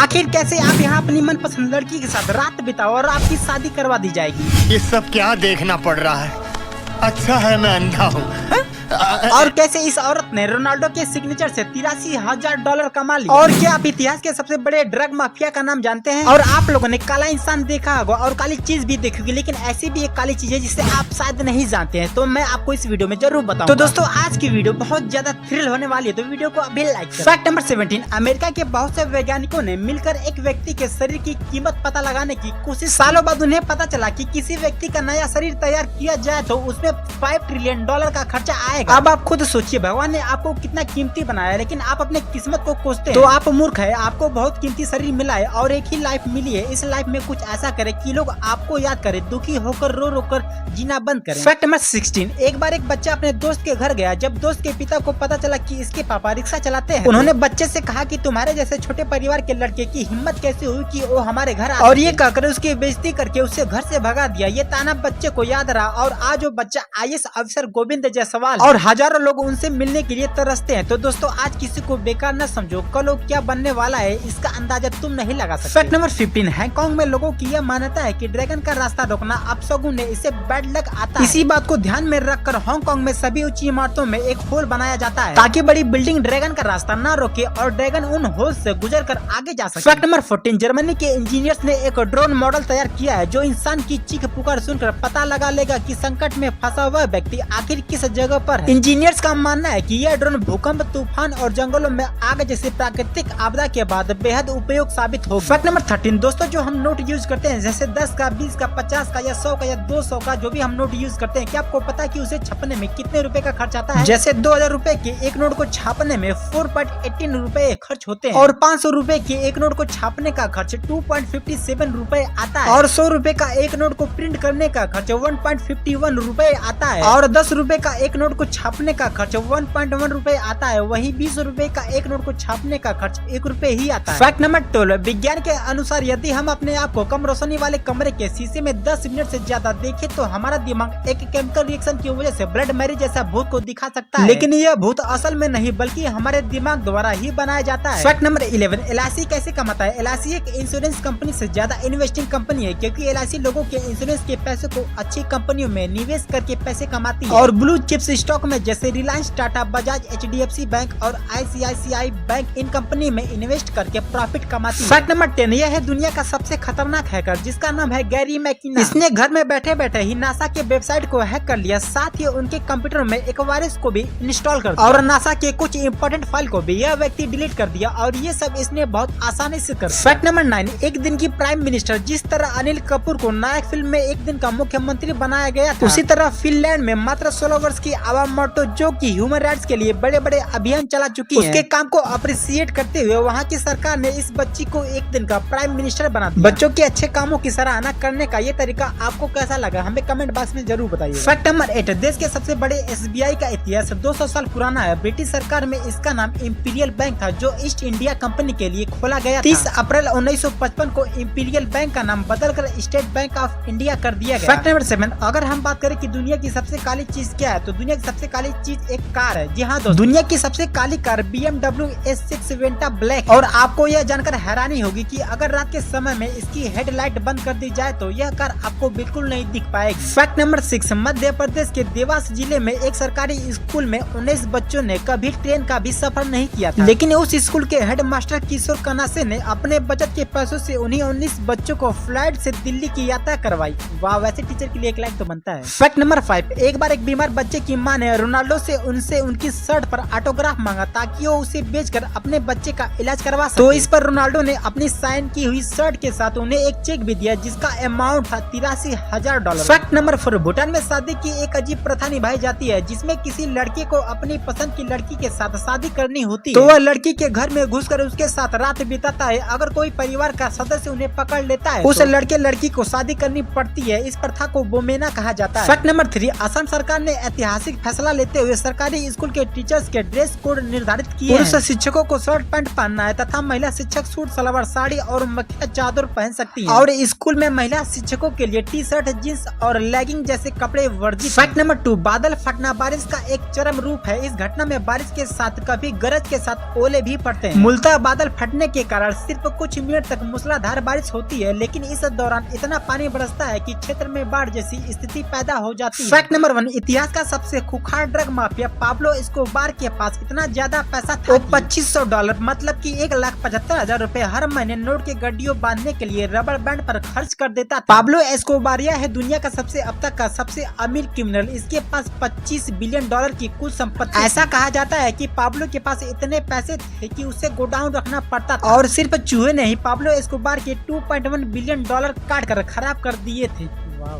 आखिर कैसे आप यहाँ अपनी मनपसंद लड़की के साथ रात बिताओ और आपकी शादी करवा दी जाएगी। ये सब क्या देखना पड़ रहा है? अच्छा है मैं अंधा हूँ। और कैसे इस औरत ने रोनाल्डो के सिग्नेचर से $83,000 कमा लिया। और क्या आप इतिहास के सबसे बड़े ड्रग माफिया का नाम जानते हैं? और आप लोगों ने काला इंसान देखा होगा और काली चीज भी देखी होगी, लेकिन ऐसी भी एक काली चीज है जिसे आप शायद नहीं जानते हैं, तो मैं आपको इस वीडियो में जरूर बताऊंगा। तो दोस्तों आज की वीडियो बहुत ज्यादा थ्रिल होने वाली है, तो वीडियो को अभी लाइक करें। फैक्ट नंबर 17, अमेरिका के बहुत से वैज्ञानिकों ने मिलकर एक व्यक्ति के शरीर की कीमत पता लगाने की कोशिश। सालों बाद उन्हें पता चला कि किसी व्यक्ति का नया शरीर तैयार किया जाए तो उसमें $5 ट्रिलियन का खर्चा आएगा। अब आप खुद सोचिए, भगवान ने आपको कितना कीमती बनाया, लेकिन आप अपने किस्मत को कोसते हैं। तो आप मूर्ख है, आपको बहुत कीमती शरीर मिला है और एक ही लाइफ मिली है। इस लाइफ में कुछ ऐसा करें कि लोग आपको याद करें, दुखी होकर रो रो कर जीना बंद करें। फैक्ट नंबर 16, एक बार एक बच्चा अपने दोस्त के घर गया। जब दोस्त के पिता को पता चला कि इसके पापा रिक्शा चलाते हैं, उन्होंने बच्चे से कहा कि तुम्हारे जैसे छोटे परिवार के लड़के की हिम्मत कैसे हुई कि वो हमारे घर आए। और ये कहकर उसकी बेइज्जती करके उसे घर से भगा दिया। ये ताना बच्चे को याद रहा और आज वो बच्चा IAS अफसर गोविंद जायसवाल और हजारों लोग उनसे मिलने के लिए तरसते हैं। तो दोस्तों आज किसी को बेकार न समझो, कल वो क्या बनने वाला है इसका अंदाजा तुम नहीं लगा सकते। फैक्ट नंबर 15, हांगकांग में लोगों की यह मान्यता है कि ड्रैगन का रास्ता रोकना अपशगुन है, इससे बैड लक आता है। इसी बात को ध्यान में रखकर हांगकांग में सभी ऊंची इमारतों में एक होल बनाया जाता है ताकि बड़ी बिल्डिंग ड्रैगन का रास्ता न रोके और ड्रैगन उन होल से गुजर कर आगे जा सके। फैक्ट नंबर 14, जर्मनी के इंजीनियर्स ने एक ड्रोन मॉडल तैयार किया है जो इंसान की चीख पुकार सुनकर पता लगा लेगा कि संकट में फंसा हुआ व्यक्ति आखिर किस जगह पर है। इंजीनियर्स का मानना है कि यह ड्रोन भूकंप, तूफान और जंगलों में आग जैसी प्राकृतिक आपदा के बाद बेहद उपयोग साबित होगा। फैक्ट नंबर 13, दोस्तों जो हम नोट यूज करते हैं जैसे 10 का, 20 का, 50 का या 100 का या 200 का, जो भी हम नोट यूज करते हैं, क्या आपको पता है कि उसे छपने में कितने रुपए का खर्च आता है? जैसे 2000 रुपए के एक नोट को छापने में 4.18 रुपए खर्च होते हैं और 500 रुपए के एक नोट को छापने का खर्च 2.57 रुपए आता है और 100 रुपए का एक नोट को प्रिंट करने का खर्च 1.51 रुपए आता है और 10 रुपए का एक नोट को छापने का खर्च 1.1 रुपए आता है। वही 20 रुपए का एक नोट को छापने का खर्च 1 रुपए ही आता है। फैक्ट नंबर 12, विज्ञान के अनुसार यदि हम अपने आप को कम रोशनी वाले कमरे के शीशे में 10 मिनट से ज्यादा देखें तो हमारा दिमाग एक केमिकल रिएक्शन की वजह से ब्लड मैरी जैसा भूत को दिखा सकता है, लेकिन यह भूत असल में नहीं बल्कि हमारे दिमाग द्वारा ही बनाया जाता है। फैक्ट नंबर 11, LIC कैसे कमाता है? LIC एक इंश्योरेंस कंपनी से ज्यादा इन्वेस्टिंग कंपनी है क्योंकि LIC लोगों के इंश्योरेंस के पैसे को अच्छी कंपनियों में निवेश करके पैसे कमाती है और ब्लू चिप्स स्टॉक में जैसे रिलायंस, टाटा, बजाज, HDFC बैंक और ICICI बैंक इन कंपनी में इन्वेस्ट करके प्रॉफिट कमाती है। फैक्ट नंबर 10, यह है दुनिया का सबसे खतरनाक हैकर जिसका नाम है गैरी मैकिना। इसने घर में बैठे बैठे ही नासा के वेबसाइट को हैक कर लिया, साथ ही उनके कंप्यूटर में एक वायरस को भी इंस्टॉल कर दिया और नासा के कुछ इंपॉर्टेंट फाइल को भी यह व्यक्ति डिलीट कर दिया और ये सब इसने बहुत आसानी से कर। फैक्ट नंबर 9, एक दिन की प्राइम मिनिस्टर जिस तरह अनिल कपूर को नायक फिल्म में एक दिन का मुख्यमंत्री बनाया गया था, उसी तरह फिनलैंड में मात्र 16 वर्ष की आवा मर्टो जो की ह्यूमन राइट्स के लिए बड़े बड़े अभियान चला चुकी है, उसके काम को अप्रिशिएट करते हुए वहाँ की सरकार ने इस बच्ची को एक दिन का प्राइम मिनिस्टर बना दिया। बच्चों के अच्छे कामों की सराहना करने का ये तरीका आपको कैसा लगा हमें कमेंट बॉक्स में जरूर बताइए। फैक्ट नंबर 8, देश के सबसे बड़े SBI का इतिहास 200 साल पुराना है। ब्रिटिश सरकार में इसका नाम इंपीरियल बैंक था जो ईस्ट इंडिया कंपनी के लिए खोला गया था। 30 अप्रैल 1955 को इंपीरियल बैंक का नाम बदलकर स्टेट बैंक ऑफ इंडिया कर दिया गया। फैक्ट नंबर 7, अगर हम बात करें कि दुनिया की सबसे काली चीज क्या है तो दुनिया की सबसे काली चीज एक कार है। जी हाँ दोस्तों, दुनिया की सबसे काली car BMW S6 Vantablack. और आपको यह जानकर हैरानी होगी कि अगर रात के समय में इसकी हेडलाइट बंद कर दी जाए तो यह कार आपको बिल्कुल नहीं दिख पाएगी। फैक्ट नंबर 6, मध्य प्रदेश के देवास जिले में एक सरकारी स्कूल में 19 बच्चों ने कभी ट्रेन का भी सफर नहीं किया था, लेकिन उस स्कूल के हेडमास्टर किशोर कनासे ने अपने बचत के पैसों से उन्हीं 19 बच्चों को फ्लाइट से दिल्ली की यात्रा करवाई। वाह, वैसे टीचर के लिए एक लाइक तो बनता है। फैक्ट नंबर 5, एक बार एक बीमार बच्चे की मां ने रोनाल्डो से उनसे उनकी शर्ट पर ऑटोग्राफ मांगा ताकि वो उसे बेचकर अपने बच्चे का इलाज करवा सके। तो इस पर रोनाल्डो ने अपनी साइन की हुई शर्ट के साथ उन्हें एक चेक भी दिया जिसका अमाउंट था $83,000। फैक्ट नंबर 4, भूटान में शादी की एक अजीब प्रथा निभाई जाती है जिसमें किसी लड़के को अपनी पसंद की लड़की के साथ शादी करनी होती है तो वह लड़की के घर में घुसकर उसके साथ रात बिताता है। अगर कोई परिवार का सदस्य उन्हें पकड़ लेता है उस लड़के लड़की को शादी करनी पड़ती है। इस प्रथा को बोमेना कहा जाता है। फैक्ट नंबर 3, असम सरकार ने ऐतिहासिक फैसला लेते हुए सरकारी स्कूल के टीचर्स के ड्रेस कोड निर्धारित किए। पुरुष शिक्षकों को शर्ट पैंट पहनना है तथा महिला शिक्षक सूट सलवार साड़ी और मक्खिया चादर पहन सकती है। और स्कूल में महिला शिक्षकों के लिए टी शर्ट जींस और लेगिंग जैसे कपड़े वर्जित। फैक्ट नंबर 2, बादल फटना बारिश का एक चरम रूप है। इस घटना में बारिश के साथ कभी गरज के साथ ओले भी पड़ते हैं। मूलतः बादल फटने के कारण सिर्फ कुछ मिनट तक मूसलाधार बारिश होती है, लेकिन इस दौरान इतना पानी बरसता है कि क्षेत्र में बाढ़ जैसी स्थिति पैदा हो जाती है। फैक्ट नंबर 1, इतिहास का सबसे खूंखार ड्रग माफिया पाब्लो एस्कोबार के पास इतना ज्यादा पैसा था, 2500 डॉलर मतलब कि 1,75,000 रूपए हर महीने नोट के गड्डियों बांधने के लिए रबर बैंड पर खर्च कर देता था। पाब्लो एस्कोबार है दुनिया का अब तक का सबसे अमीर क्रिमिनल। इसके पास 25 बिलियन डॉलर की कुल संपत्ति। ऐसा कहा जाता है कि पाब्लो के पास इतने पैसे थे कि उसे गोडाउन रखना पड़ता था। और सिर्फ चूहे ने ही पाब्लो एस्कोबार के 2.1 बिलियन डॉलर काट कर खराब कर दिए थे। वाह।